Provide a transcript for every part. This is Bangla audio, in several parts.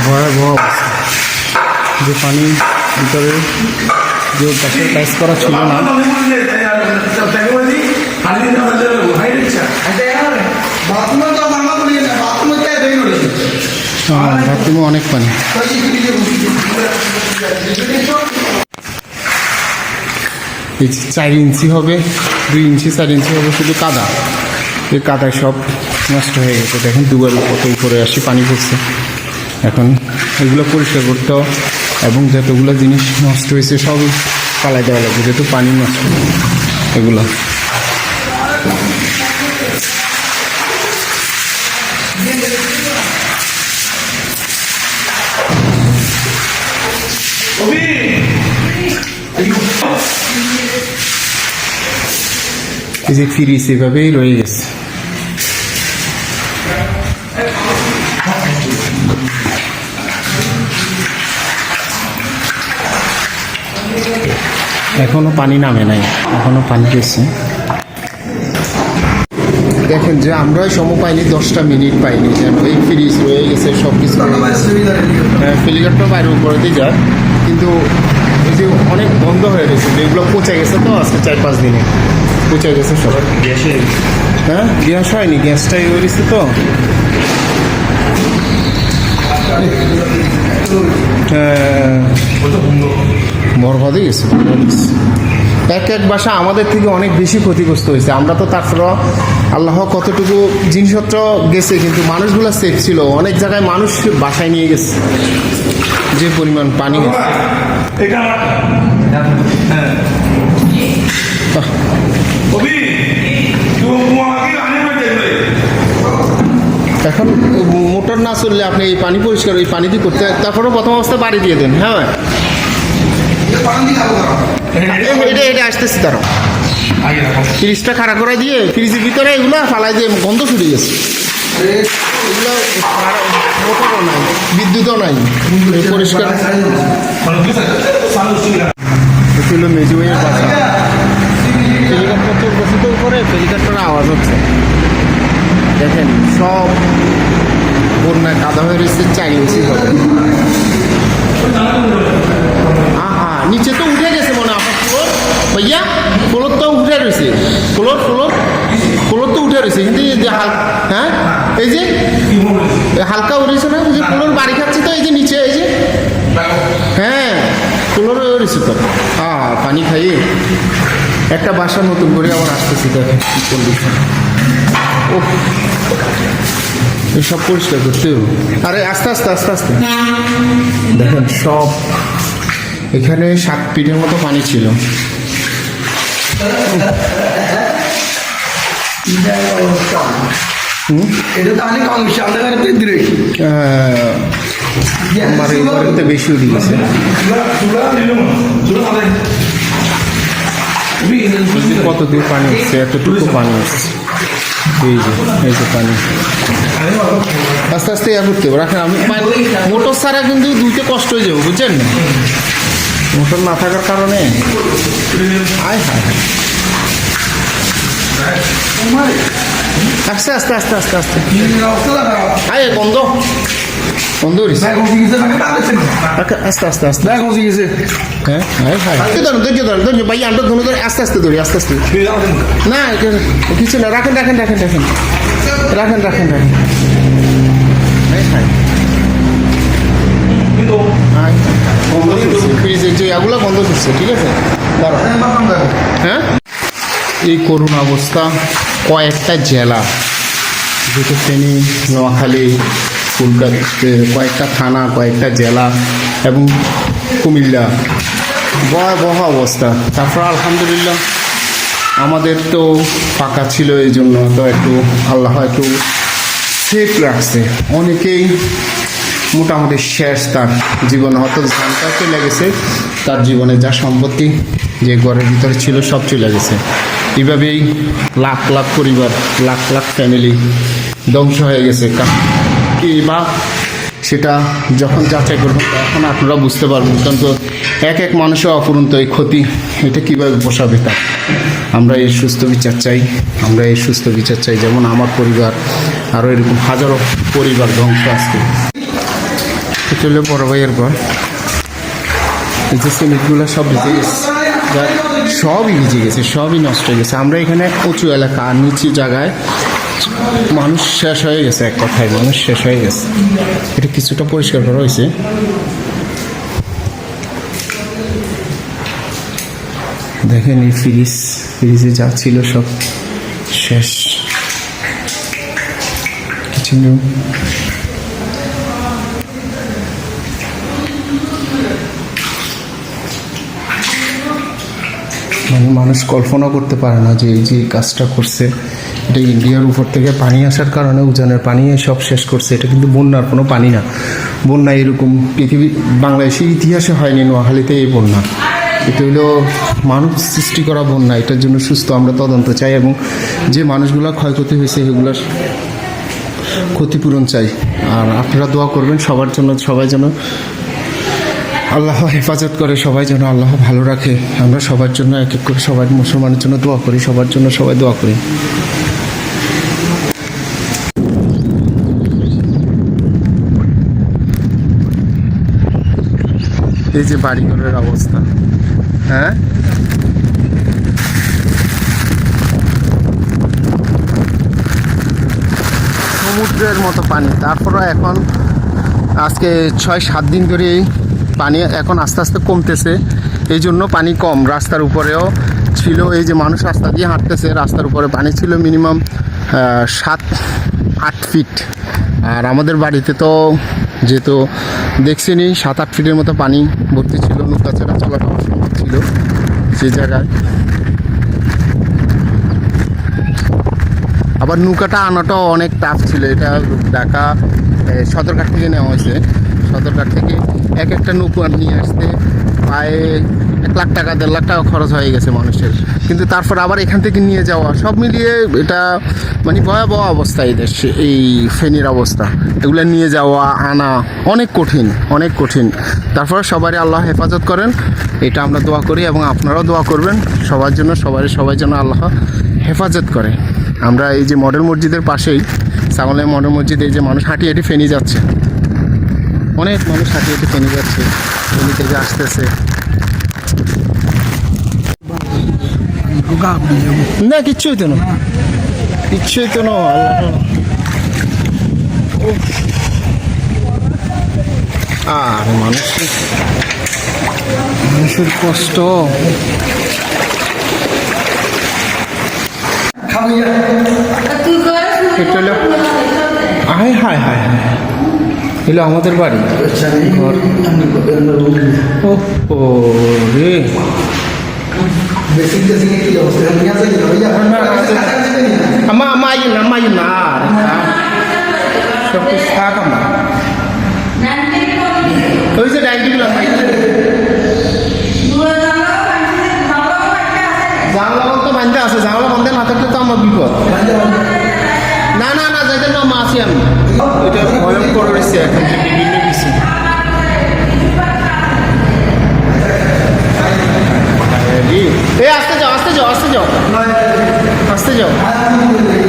ভয়াবহ অবস্থা। যে পানি ভিতরে যে পাশে কাজ করা ছিল না, বাথরুমে অনেক পানি। এই 4 ইঞ্চি হবে, 2 ইঞ্চি 4 ইঞ্চি হবে শুধু কাদা। এই কাদায় সব নষ্ট হয়ে গেছে। দেখেন দুবার কত উপরে আসি পানি পড়ছে। এখন এগুলো পরিষ্কার করতে এবং যতগুলো জিনিস নষ্ট হয়েছে সবই পালাই দেওয়া লাগবে, যেহেতু পানি নষ্ট এগুলো। এই যে ফ্রিজ এভাবেই রয়ে গেছে। এখনো পানি নামে নাই, এখনো পানি গেছে। দেখেন যে আমরা সময় পাইনি, 10টা মিনিট পাইনি, যেন এই ফ্রিজ রয়ে গেছে সব কিছু। ফেলিঘাটটা বাইরে উপরে দিয়ে যায়, কিন্তু এই যে অনেক বন্ধ হয়ে গেছে, যেগুলো পচে গেছে তো আজকে 4-5 দিনে পচে গেছে সব। হ্যাঁ, গ্যাস হয়নি, গ্যাসটাই হয়েছে তো। বরবাদ হয়ে গেছে। এক এক বাসা আমাদের থেকে অনেক বেশি ক্ষতিগ্রস্ত হয়েছে। আমরা তো তারপর আল্লাহ কতটুকু জিনিসপত্র গেছে, কিন্তু মানুষগুলো সেফ ছিল। অনেক জায়গায় মানুষ বাসায় নিয়ে গেছে, যে পরিমাণ পানি গেছে। এখন মোটর না চললে আপনি এই পানি পরিষ্কার এই পানি দিয়ে করতে, তারপরে প্রথম অবস্থায় বাড়ি দিয়ে দেন। হ্যাঁ, এটা আসতেছি। তারা ফ্রিজটা খাড়া করে দিয়ে ফ্রিজের ভিতরে এগুলো ফালাই দিয়ে গন্ধ ছুটে গেছে। এগুলো মোটরও নাই, বিদ্যুৎও নাই, পরিষ্কার। ছিল মেজুয়ের বাসা। হেলিকপ্টার বসিত করে হেলিকপ্টারের আওয়াজ হচ্ছে। দেখেন সব বন্যায় কাদা হয়ে রয়েছে। 4 ইঞ্চি হবে। নিচে তো উঠে গেছে মনে আপনার ফ্লোর ভাইয়া, ফ্লোর তো উঠে রয়েছে। ফ্লোর তো উঠে রয়েছে, কিন্তু এই যে হ্যাঁ, এই যে হালকা উঠেছে না, যে ফ্লোর বাড়ি খাচ্ছে তো। এই যে নিচে, এই যে হ্যাঁ, ফ্লোর রয়েছে তো। পানি খাইয়ে একটা বাসা নতুন করে আবার আসতেছি। দেখেন কি কন্ডিশন। ও, সব পরিষ্কার করতে হবে। আরে আস্তে আস্তে আস্তে আস্তে। দেখেন সব এখানে 7 ফিটের মতো পানি ছিল। আমার এবারে বেশি উঠে গেছে। কত দূর পানি হচ্ছে, এতটুকু পানি হচ্ছে। এই যে পানি আস্তে আস্তে করতে হবে। রাখেন, আমি মোটর ছাড়া কিন্তু দুইতে কষ্ট হয়ে যাবো, বুঝছেন না? মোটর না থাকার কারণে আস্তে আস্তে আস্তে আস্তে আস্তে বন্ধ আস্তে আস্তে আস্তে। হ্যাঁ, ধরুন ভাই, আমরা ধরুন আস্তে আস্তে ধরি, আস্তে আস্তে। না কিছু না, রাখেন রাখেন রাখেন রাখেন রাখেন রাখেন রাখেন। ফ্রিজের যে এগুলো বন্ধ করছে, ঠিক আছে। হ্যাঁ, এই করুণ অবস্থা কয়েকটা জেলা, যেহেতু ফেনী, নোয়াখালী, কলকাতা, কয়েকটা থানা, কয়েকটা জেলা এবং কুমিল্লা, ভয়াবহ অবস্থা। তারপর আলহামদুলিল্লাহ আমাদের তো ফাঁকা ছিল, এই জন্য তো একটু আল্লাহ একটু সেফ রাখছে। অনেকেই মোটামুটি শেষ তার জীবনে, হয়তো জানটা চলে গেছে, তার জীবনে যা সম্পত্তি যে ঘরের ভিতরে ছিল সব চলে গেছে। এইভাবেই লাখ লাখ পরিবার, লাখ লাখ ফ্যামিলি ধ্বংস হয়ে গেছে। কি বা সেটা যখন যাচাই করবেন তখন আপনারা বুঝতে পারবেন, কারণ তো এক এক মানুষের অপূরন্ত এই ক্ষতি, এটা কীভাবে পোষাবে। তা আমরা এর সুস্থ বিচার চাই, আমরা এর সুস্থ বিচার চাই। যেমন আমার পরিবার, আরও এরকম হাজারো পরিবার ধ্বংস আজকে। এটা হলো বড় ভাইয়ের ঘর। এই যে সিমেন্টগুলো সব ভিজে গেছে, সবই ভিজে গেছে, সবই নষ্ট হয়ে গেছে। আমরা এখানে উঁচু এলাকা, নিচু জায়গায় মানুষ শেষ হয়ে গেছে, এক কথায় মানুষ শেষ হয়ে গেছে। এটা কিছুটা পরিষ্কার করা হয়েছে। দেখেন এই ফ্রিজে যা ছিল সব শেষ, কিছু নেই। মানে মানুষ কল্পনা করতে পারে না যে এই যে কাজটা করছে, এটা ইন্ডিয়ার উপর থেকে পানি আসার কারণে উজানের পানি সব শেষ করছে। এটা কিন্তু বন্যার কোনো পানি না। বন্যা এরকম পৃথিবী বাংলাদেশের ইতিহাসে হয়নি, নোয়াখালীতে এই বন্যা। এটা হলো মানুষ সৃষ্টি করা বন্যা। এটার জন্য সুস্থ আমরা তদন্ত চাই এবং যে মানুষগুলো ক্ষয়ক্ষতি হয়েছে সেগুলোর ক্ষতিপূরণ চাই। আর আপনারা দোয়া করবেন সবার জন্য, সবাই যেন আল্লাহ হেফাজত করে, সবাই যেন আল্লাহ ভালো রাখে। আমরা সবার জন্য এক এক করে সবাই মুসলমানের জন্য দোয়া করি, সবার জন্য সবাই দোয়া করি। এই যে বাড়িঘরের অবস্থা, হ্যাঁ সমুদ্রের মতো পানি। তারপরে এখন আজকে 6-7 দিন ধরে পানি এখন আস্তে আস্তে কমতেছে, এই জন্য পানি কম। রাস্তার উপরেও ছিল, এই যে মানুষ রাস্তা দিয়ে হাঁটতেছে, রাস্তার উপরে পানি ছিল মিনিমাম 7-8 ফিট। আর আমাদের বাড়িতে তো যেহেতু দেখছিনি 7-8 ফিটের মতো পানি ভর্তি ছিল, নৌকা ছাড়া চলাটা অসম্ভব ছিল সে জায়গায়। আবার নৌকাটা আনাটাও অনেক টাফ ছিল। এটা ঢাকা সদরঘাট থেকে নেওয়া হয়েছে। সদরঘাট থেকে এক একটা নৌকা নিয়ে আসতে প্রায় 1 লাখ টাকা 1.5 লাখ টাকা খরচ হয়ে গেছে মানুষের। কিন্তু তারপর আবার এখান থেকে নিয়ে যাওয়া, সব মিলিয়ে এটা মানে ভয়াবহ অবস্থা। এই দেশে এই ফেনীর অবস্থা, এগুলো নিয়ে যাওয়া আনা অনেক কঠিন, অনেক কঠিন। তারপরে সবারই আল্লাহ হেফাজত করেন, এটা আমরা দোয়া করি এবং আপনারাও দোয়া করবেন সবার জন্য, সবাই যেন আল্লাহ হেফাজত করে। আমরা এই যে মডেল মসজিদের পাশেই, সামনে মডেল মসজিদ, এই যে মানুষ হাঁটি হাঁটি ফেনী যাচ্ছে, অনেক মানুষ হাঁটি হাঁটি ফেনী যাচ্ছে, ফেনী থেকে আসতেছে। না কিচ্ছু হইতো না, কিচ্ছু হইতো না। আর মানুষের কষ্ট। এটা হলো হায় হায় হায় হায়, এলো আমাদের বাড়ি ঘর। ও রে আমায় না সব কিছু থাক। আমার ওই যে ডাইনিং জানলা তো বান্ধে আছে, জানলা বান্ধে না থাকলে তো আমার বিপদ। না না না, যাইতে না মা আছি আমি। এটা ভয়ঙ্কর রয়েছে এখন যে বিভিন্ন কিছু। এই আস্তে যাও, আস্তে যাও, আস্তে যাও, আস্তে যাও।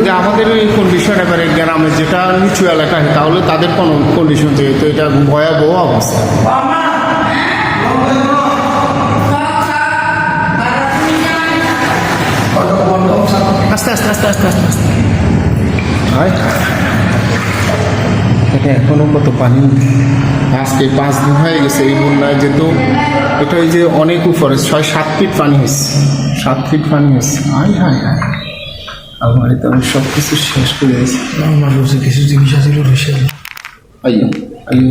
যে আমাদের এই কন্ডিশন এবারে গ্রামের যেটা নিচু এলাকা, তাহলে তাদের কোনো কন্ডিশন, যেহেতু এটা ভয়াবহ অবস্থা। আস্তে আস্তে আস্তে আস্তে আস্তে আস্তে এটা এখনো কত পানি। আজকে 5 দিন হয়ে গেছে এই বন্যায়, যেহেতু এটা ওই যে অনেক উপরে 6-7 ফিট পানি হয়েছে, 7 ফিট পানি হয়েছে। হায় হায় হায়, আমার তো আমি সব কিছু শেষ করে দিয়েছি। আমার বসে কিছু জিনিস আছে আইয়ো আইয়ো,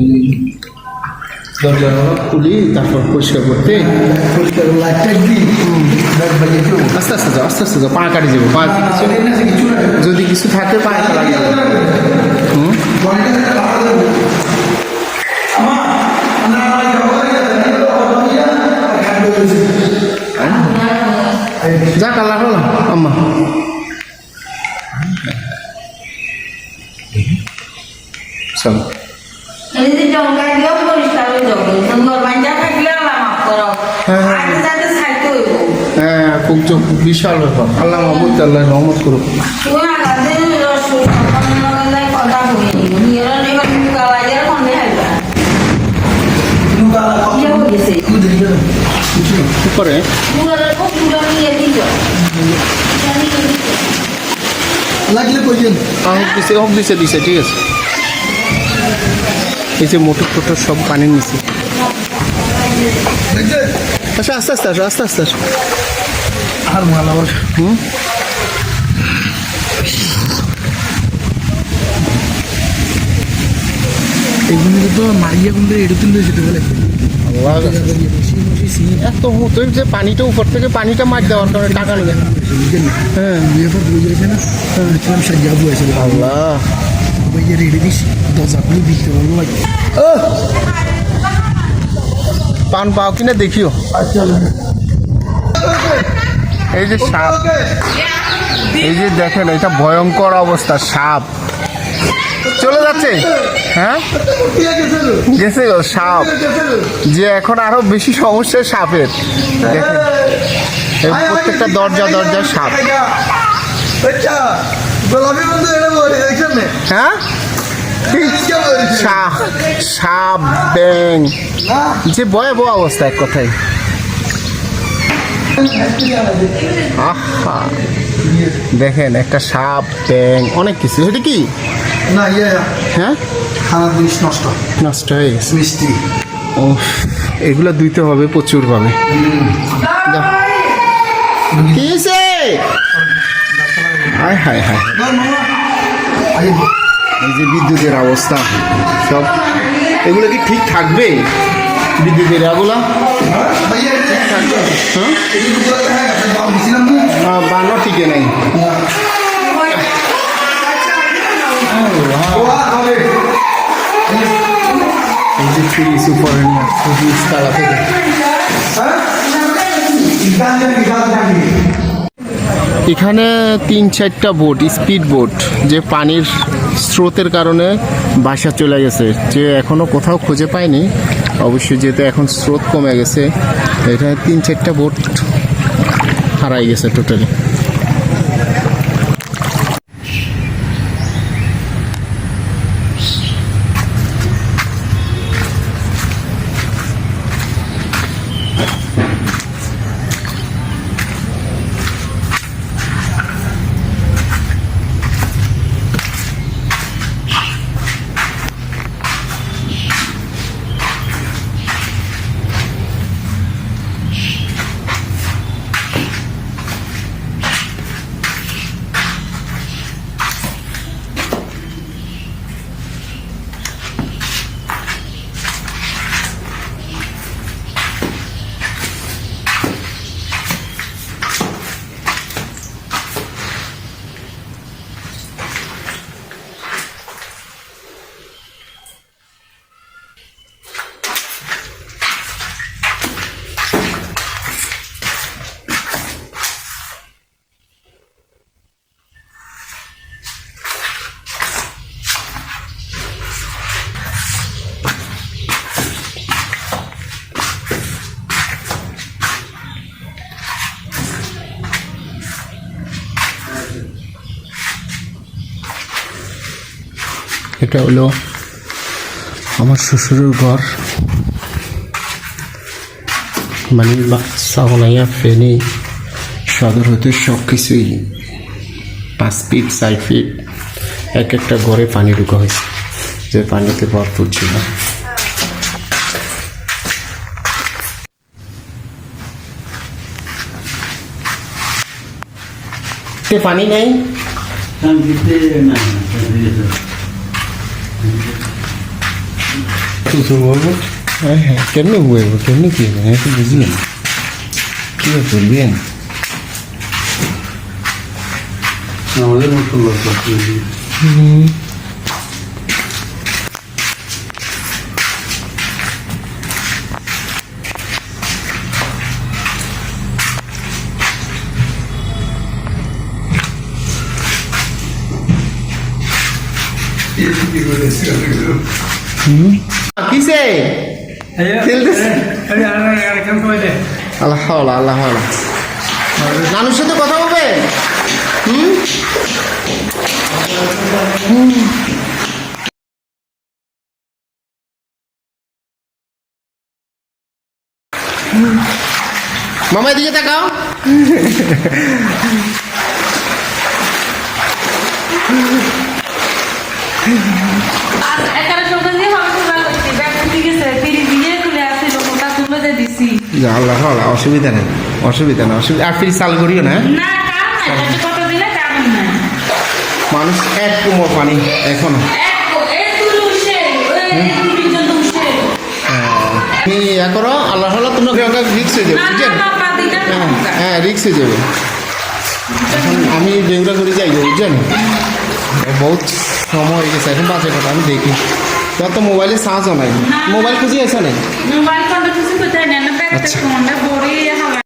দরজা খুলি তারপর পরিষ্কার করতে, আস্তে আস্তে যাও, আস্তে আস্তে যাও, পা কাটি যাবো। পা যদি কিছু থাকে পায়ে ফেলা যাবে। যা কালার হলো আম্মা চলো। হ্যাঁ খুব বিশাল ব্যাপার। আল্লাহ মাহবুব, আল্লাহ রহমত করুক। করে দিছে দিছে ঠিক আছে। এই যে মোটর টোটর সব পানির নিচে। আচ্ছা আস্তে আস্তে আসো, আস্তে আস্তে আসো। আর মালা এগুলো তো মারিয়া কোন এটা তুললে যেতে বলে এত তুই যে পানিটা উপর থেকে পানিটা মার দেওয়ার কারণে টাকা নেবে। হ্যাঁ সাজা বুয়েছিল আল্লাহ ভাইয়া রেডি দিস দরজা খুলে দিতে বলবো ভাই পান পাও কিনা দেখিও। এই যে সাপ, এই যে দেখেন এটা ভয়ঙ্কর অবস্থা, সাপ চলে যাচ্ছে। হ্যাঁ গেছে গো সাপ, যে এখন আরো বেশি সমস্যা সাপের। দেখেন প্রত্যেকটা দরজা দরজা সাপ। হ্যাঁ সাপ ব্যাং, যে ভয়াবহ অবস্থা এক কথায়। আহা দেখেন একটা সাপ ব্যাং অনেক কিছু। এটা কি না হ্যাঁ খানার জিনিস নষ্ট নষ্ট হয়ে গেছে। মিষ্টি ও এগুলো ধুইতে হবে প্রচুর ভাবে। হায় হায় হায়, এই যে বিদ্যুতের অবস্থা সব, এগুলো কি ঠিক থাকবে? বিদ্যুতের এগুলা বানো ঠিকই নেই। এই যে ফ্রিজ উপরে ফ্রিজ তালা থেকে। এখানে 3-4টা বোট, স্পিড বোট, যে পানির স্রোতের কারণে বাসা চলে গেছে, যে এখনো কোথাও খুঁজে পায়নি। অবশ্যই যেহেতু এখন স্রোত কমে গেছে, এখানে 3-4টা বোট হারাই গেছে টোটালি। এটা হলো আমার শ্বশুরের ঘর, মানে সাগনাইয়া ফেনী সদর হতে সব কিছুই 5 ফিট 4 ফিট এক একটা ঘরে পানি ঢুকা হয়েছে, যে পানিতে ভরপুর ছিল। পানি নেই, হ্যাঁ হ্যাঁ কেমনি হুয়ে কেমনি কি তো বুঝলেন কি বলবেন আমাদের মতো লোক কিসে খেলতেছে? আল্লাহ আল্লাহ আল্লাহ, নানুর সাথে কথা বলবে? মামা এদিকে তাকাও। আর একারে সকাল দিয়ে হবে তোলা করছি ব্যাগ ঠিক আছে ফিরি দিয়ে তুলে আসি লোকটা তুলে দিয়ে দিছি যা আল্লাহ আল্লাহ, অসুবিধা নেই অসুবিধা নেই অসুবিধা। আর ফির চাল করিও না, হ্যাঁ? না কাম নাই তাতে কত দিলে কাম নাই মানুষ এক কুমোর পানি এখনো। এই তুলে উঠছে ওই পর্যন্ত উঠছে তুমি ইয়া করো, আল্লাহ আল্লাহ, তোমরা রিক্সে যাবে, না বুঝছেন? না পাতিটা হ্যাঁ হ্যাঁ, রিক্সে যাবে। এখন আমি বেগুলা করে যাই, বুঝছেন? বহুত সময় হয়ে গেছে, এখন বাজে কথা, আমি দেখি। তোর তো মোবাইলে চার্জও নাই, মোবাইল খুঁজে আসে নাই। মোবাইল ফোনটা কিছু কোথায় নেন ব্যাগটা কোনটা বড়ি হালা